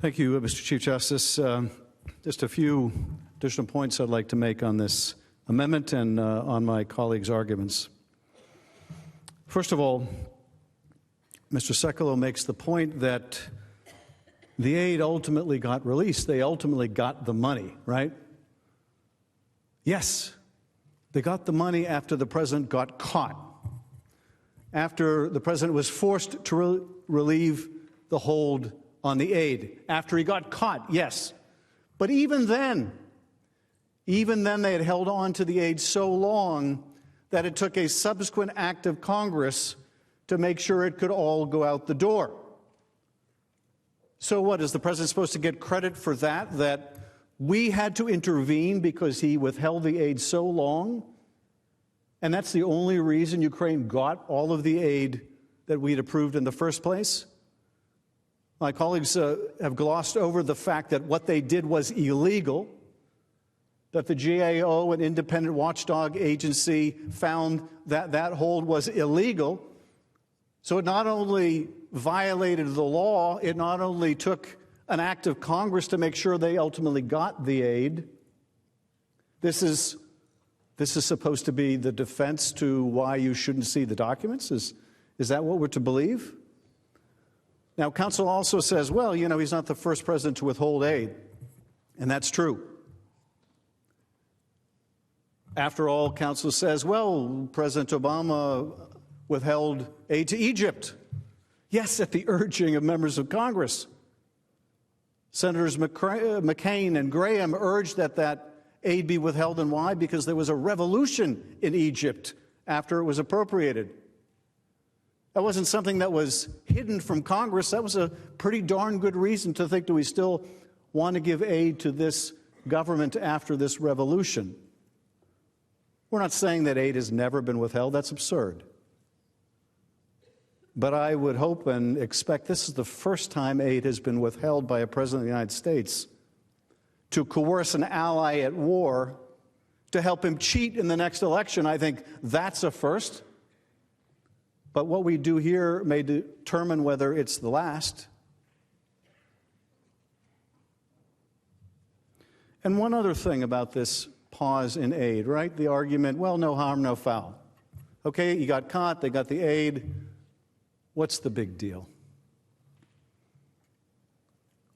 Thank you, Mr. Chief Justice. Just a few additional points I'd like to make on this amendment and on my colleagues' arguments. First of all, Mr. Sekulow makes the point that the aid ultimately got released. They ultimately got the money, right? Yes, they got the money after the president got caught, after the president was forced to relieve the hold on the aid, after he got caught, yes. But even then they had held on to the aid so long that it took a subsequent act of Congress to make sure it could all go out the door. So what, is the president supposed to get credit for that, that we had to intervene because he withheld the aid so long? And that's the only reason Ukraine got all of the aid that we'd approved in the first place? My colleagues have glossed over the fact that what they did was illegal, that the GAO, an independent watchdog agency, found that that hold was illegal. So it not only violated the law, it not only took an act of Congress to make sure they ultimately got the aid. This is supposed to be the defense to why you shouldn't see the documents? Is that what we're to believe? Now, counsel also says, well, you know, he's not the first president to withhold aid, and that's true. After all, counsel says, well, President Obama withheld aid to Egypt. Yes, at the urging of members of Congress. Senators McCain and Graham urged that that aid be withheld, and why? Because there was a revolution in Egypt after it was appropriated. That wasn't something that was hidden from Congress. That was a pretty darn good reason to think, do we still want to give aid to this government after this revolution? We're not saying that aid has never been withheld. That's absurd. But I would hope and expect this is the first time aid has been withheld by a president of the United States to coerce an ally at war to help him cheat in the next election. I think that's a first. But what we do here may determine whether it's the last. And one other thing about this pause in aid, right? The argument, well, no harm, no foul. Okay, you got caught, they got the aid. What's the big deal?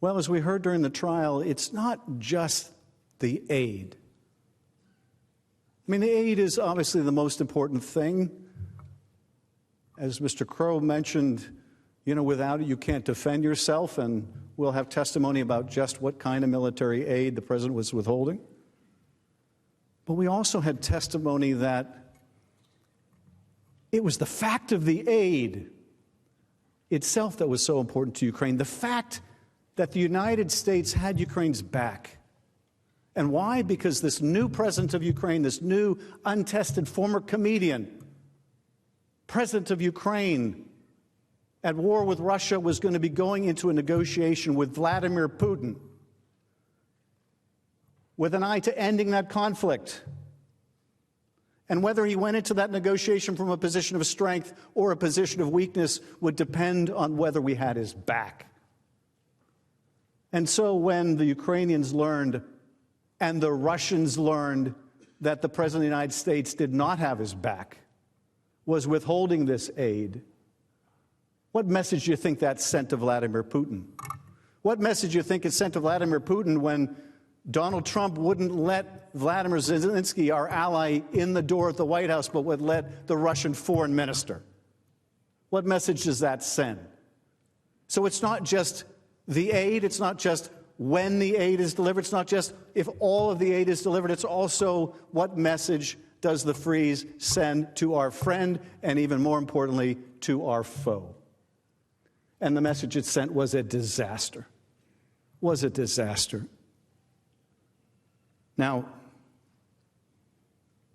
Well, as we heard during the trial, it's not just the aid. I mean, the aid is obviously the most important thing. As Mr. Crow mentioned, you know, without it, you can't defend yourself, and we'll have testimony about just what kind of military aid the president was withholding. But we also had testimony that it was the fact of the aid itself that was so important to Ukraine, the fact that the United States had Ukraine's back. And why? Because this new president of Ukraine, this new untested former comedian, president of Ukraine, at war with Russia, was going to be going into a negotiation with Vladimir Putin with an eye to ending that conflict. And whether he went into that negotiation from a position of strength or a position of weakness would depend on whether we had his back. And so when the Ukrainians learned and the Russians learned that the President of the United States did not have his back, was withholding this aid, what message do you think that sent to Vladimir Putin? What message do you think it sent to Vladimir Putin when Donald Trump wouldn't let Vladimir Zelensky, our ally, in the door at the White House, but would let the Russian foreign minister? What message does that send? So it's not just the aid, it's not just when the aid is delivered, it's not just if all of the aid is delivered, it's also what message does the freeze send to our friend and, even more importantly, to our foe. And the message it sent was a disaster. Was a disaster. Now,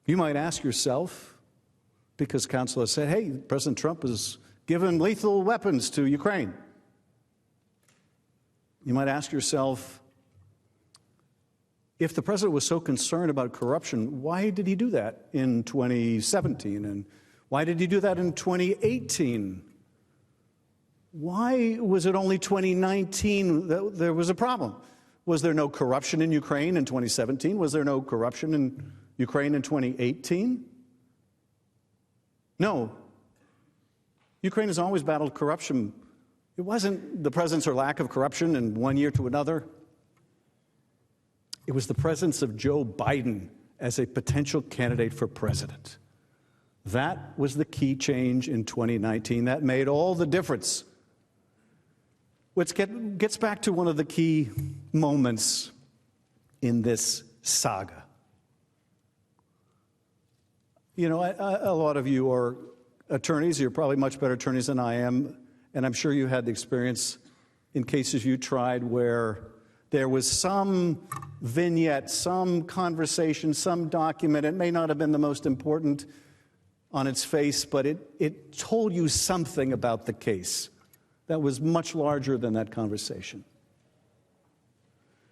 you might ask yourself, because counsel has said, hey, President Trump has given lethal weapons to Ukraine. You might ask yourself, if the president was so concerned about corruption, why did he do that in 2017? And why did he do that in 2018? Why was it only 2019 that there was a problem? Was there no corruption in Ukraine in 2017? Was there no corruption in Ukraine in 2018? No. Ukraine has always battled corruption. It wasn't the presence or lack of corruption in one year to another. It was the presence of Joe Biden as a potential candidate for president. That was the key change in 2019. That made all the difference. Which gets back to one of the key moments in this saga. You know, a lot of you are attorneys. You're probably much better attorneys than I am. And I'm sure you had the experience in cases you tried where there was some vignette, some conversation, some document. It may not have been the most important on its face, but it told you something about the case that was much larger than that conversation.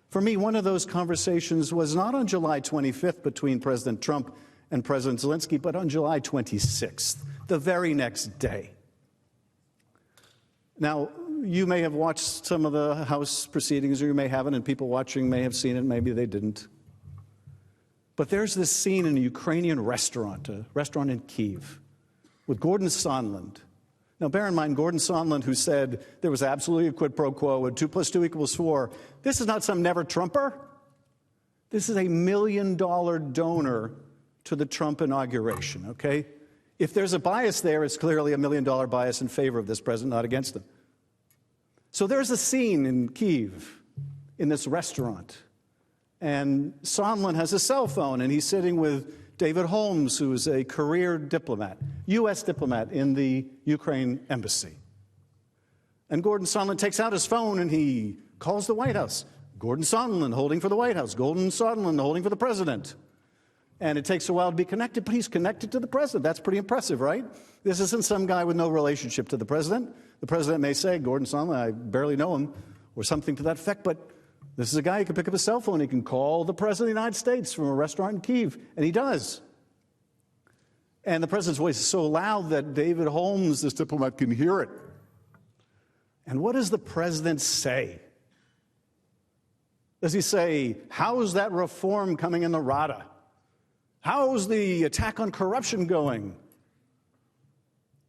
For me, one of those conversations was not on July 25th between President Trump and President Zelensky, but on July 26th, the very next day. Now, you may have watched some of the House proceedings, or you may haven't, and people watching may have seen it, maybe they didn't. But there's this scene in a Ukrainian restaurant, a restaurant in Kyiv, with Gordon Sondland. Now, bear in mind, Gordon Sondland, who said there was absolutely a quid pro quo and 2 + 2 = 4, this is not some never-Trumper. This is a $1 million donor to the Trump inauguration, okay? If there's a bias there, it's clearly a $1 million bias in favor of this president, not against him. So there's a scene in Kyiv, in this restaurant, and Sondland has a cell phone, and he's sitting with David Holmes, who is a career diplomat, U.S. diplomat in the Ukraine embassy. And Gordon Sondland takes out his phone and he calls the White House. Gordon Sondland holding for the White House. Gordon Sondland holding for the president. And it takes a while to be connected, but he's connected to the president. That's pretty impressive, right? This isn't some guy with no relationship to the president. The president may say, Gordon Sondland, I barely know him, or something to that effect, but this is a guy who can pick up his cell phone. He can call the president of the United States from a restaurant in Kyiv, and he does. And the president's voice is so loud that David Holmes, this diplomat, can hear it. And what does the president say? Does he say, how's that reform coming in the Rada? How's the attack on corruption going?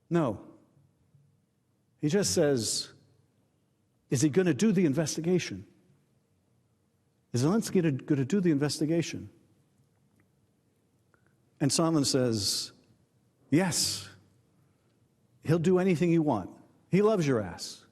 No. He just says, is he going to do the investigation? Is Zelensky going to do the investigation? And Sondland says, yes, he'll do anything you want. He loves your ass.